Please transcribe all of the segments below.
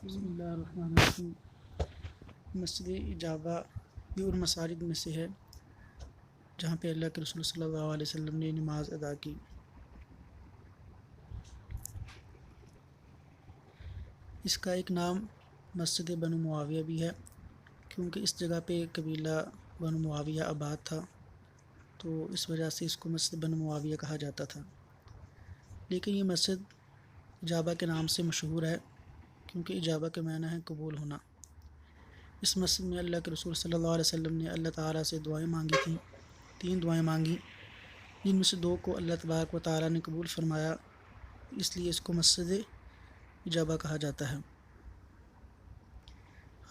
بسم اللہ الرحمن الرحیم۔ مسجد اجابہ یہ ان مساجد میں سے ہے جہاں پہ اللہ کے رسول صلی اللہ علیہ وسلم نے نماز ادا کی۔ اس کا ایک نام مسجد بنو معاویہ بھی ہے کیونکہ اس جگہ پہ قبیلہ بنو معاویہ آباد تھا، تو اس وجہ سے اس کو مسجد بنو معاویہ کہا جاتا تھا۔ لیکن یہ مسجد اجابہ کے نام سے مشہور ہے کیونکہ اجابہ کے معنی ہے قبول ہونا۔ اس مسجد میں اللہ کے رسول صلی اللہ علیہ وسلم نے اللہ تعالیٰ سے دعائیں مانگی تھیں، 3 دعائیں مانگی، جن میں سے 2 کو اللہ تبارک و تعالیٰ نے قبول فرمایا، اس لیے اس کو مسجد اجابہ کہا جاتا ہے۔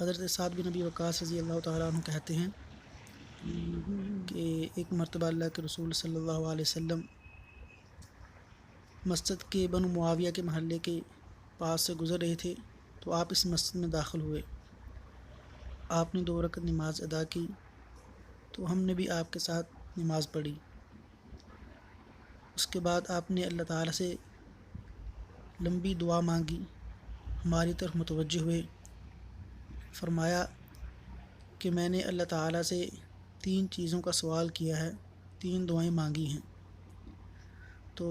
حضرت سعد بن ابی وقاص رضی اللہ تعالیٰ عنہ کہتے ہیں کہ ایک مرتبہ اللہ کے رسول صلی اللہ علیہ وسلم مسجد کے بنو معاویہ کے محلے کے پاس سے گزر رہے تھے تو آپ اس مسجد میں داخل ہوئے۔ آپ نے 2 رکعت نماز ادا کی تو ہم نے بھی آپ کے ساتھ نماز پڑھی۔ اس کے بعد آپ نے اللہ تعالیٰ سے لمبی دعا مانگی، ہماری طرف متوجہ ہوئے، فرمایا کہ میں نے اللہ تعالیٰ سے 3 چیزوں کا سوال کیا ہے، 3 دعائیں مانگی ہیں، تو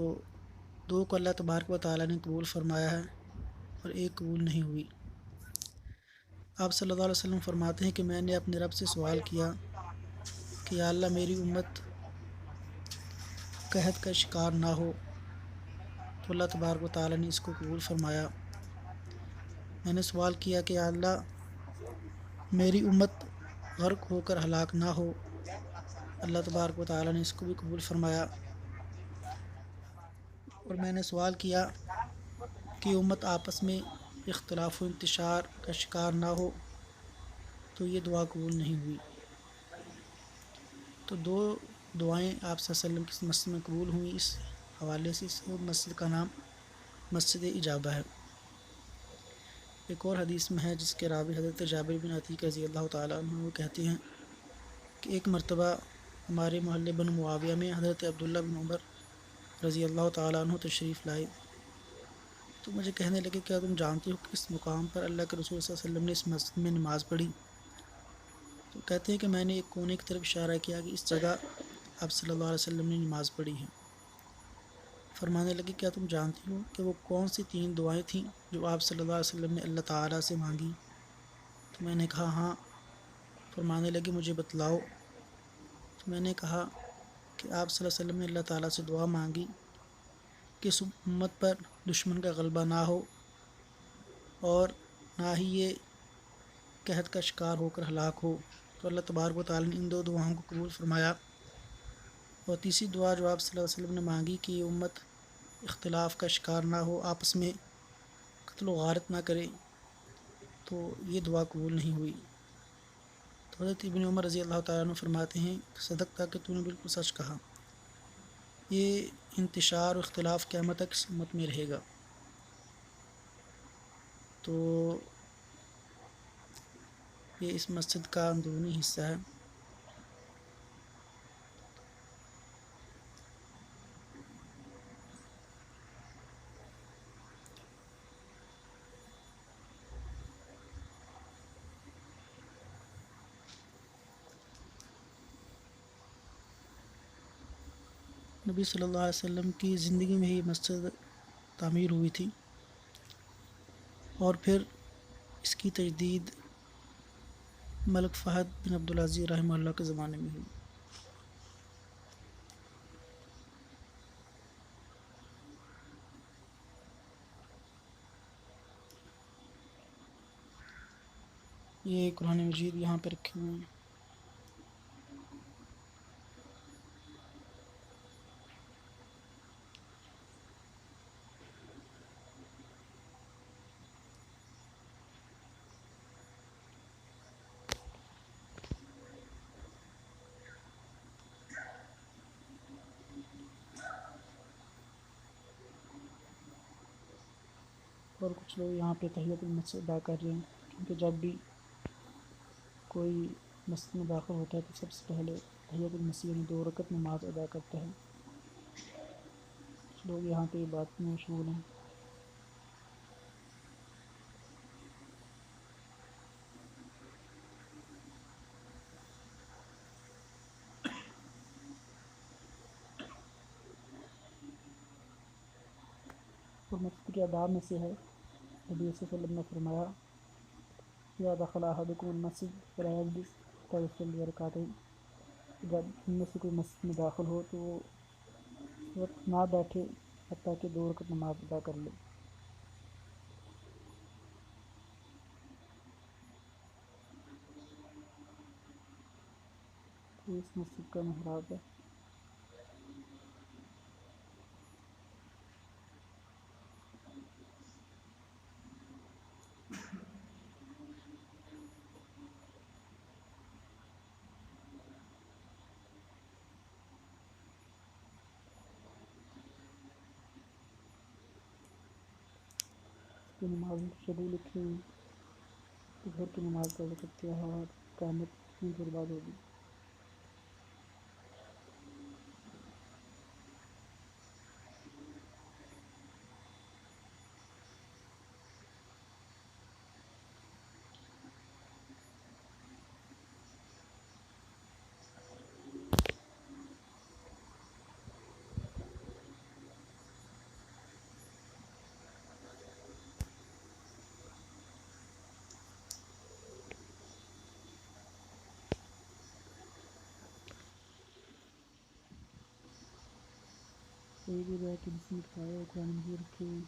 2 کو اللہ تبارک و تعالیٰ نے قبول فرمایا ہے اور 1 قبول نہیں ہوئی۔ آپ صلی اللہ علیہ وسلم فرماتے ہیں کہ میں نے اپنے رب سے سوال کیا کہ یا اللہ میری امت قحط کا شکار نہ ہو، تو اللہ تبارک و تعالیٰ نے اس کو قبول فرمایا۔ میں نے سوال کیا کہ یا اللہ میری امت غرق ہو کر ہلاک نہ ہو، اللہ تبارک و تعالیٰ نے اس کو بھی قبول فرمایا۔ اور میں نے سوال کیا کہ امت آپس میں اختلاف و انتشار کا شکار نہ ہو، تو یہ دعا قبول نہیں ہوئی۔ تو 2 دعائیں آپ صلی اللہ علیہ وسلم کی مسجد میں قبول ہوئیں، اس حوالے سے اس مسجد کا نام مسجد اجابہ ہے۔ ایک اور حدیث میں ہے جس کے راوی حضرت جابر بن عتیق رضی اللہ تعالیٰ عنہ وہ کہتے ہیں کہ ایک مرتبہ ہمارے محلے بن معاویہ میں حضرت عبداللہ بن عمر رضی اللہ تعالیٰ عنہ تشریف لائے، تو مجھے کہنے لگے کیا تم جانتے ہو کہ اس مقام پر اللہ کے رسول صلی اللہ علیہ وسلم نے اس مسجد میں نماز پڑھی؟ تو کہتے ہیں کہ میں نے ایک کونے کی طرف اشارہ کیا کہ اس جگہ آپ صلی اللہ علیہ وسلم نے نماز پڑھی ہے۔ فرمانے لگے کیا تم جانتی ہو کہ وہ کون سی 3 دعائیں تھیں جو آپ صلی اللہ علیہ وسلم نے اللہ تعالیٰ سے مانگی؟ تو میں نے کہا ہاں۔ فرمانے لگے مجھے بتلاؤ۔ تو میں نے کہا کہ آپ صلی اللہ علیہ وسلم نے اللہ تعالیٰ سے دعا مانگی کہ اس امت پر دشمن کا غلبہ نہ ہو اور نہ ہی یہ قحط کا شکار ہو کر ہلاک ہو، تو اللہ تبارک و تعالیٰ نے ان 2 دعاؤں کو قبول فرمایا۔ اور تیسری دعا جو آپ صلی اللہ علیہ وسلم نے مانگی کہ یہ امت اختلاف کا شکار نہ ہو، آپس میں قتل و غارت نہ کرے، تو یہ دعا قبول نہیں ہوئی۔ تو حضرت ابن عمر رضی اللہ تعالیٰ عنہ فرماتے ہیں صدقہ کہ تو نے بالکل سچ کہا، یہ انتشار و اختلاف قیامت تک اس امت میں رہے گا۔ تو یہ اس مسجد کا اندرونی حصہ ہے۔ نبی صلی اللہ علیہ وسلم کی زندگی میں ہی مسجد تعمیر ہوئی تھی اور پھر اس کی تجدید ملک فہد بن عبدالعزیز رحمہ اللہ کے زمانے میں ہوئی۔ یہ قرآن مجید یہاں پہ رکھے ہوئے ہیں۔ اور کچھ لوگ یہاں پہ تحیۃ المسجد ادا کر رہے ہیں، کیونکہ جب بھی کوئی مسجد میں داخل ہوتا ہے تو سب سے پہلے تحیۃ المسجد یعنی 2 رکعت نماز ادا کرتا ہے۔ کچھ لوگ یہاں پہ بات میں مشغول ہیں۔ اور مسجد کے آداب میں سے ہے، نبی صلی اللہ علیہ وسلم نے فرمایا یا دخل احدکم المسجد فلا یجلس حتی یصلی رکعتین، جب ان میں سے کوئی مسجد میں داخل ہو تو وہ اس وقت نہ بیٹھے حتیٰ کہ 2 رکعت نماز ادا کر لے۔ تو اس مسجد کا محراب ہے۔ اس کی نماز شروع لکھی ہوئی تو گھر کی نماز کا وقت کیا ہے اور قیامت میں برباد ہوگی۔ صحیح بھی ہے کہ جس میں کھایا اور قرآن مجید رکھی ہوئی۔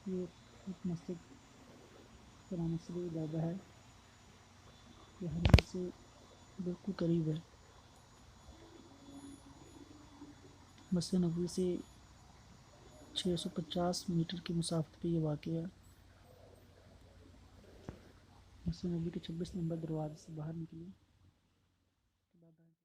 یہ ایک مسجد کا نام مسجد اجابہ ہے، یہ حرم سے بالکل قریب ہے، مسجد نبوی سے 650 میٹر کی مسافت پہ یہ واقع ہے۔ مسجد نبوی کے 26 نمبر دروازے سے باہر نکلے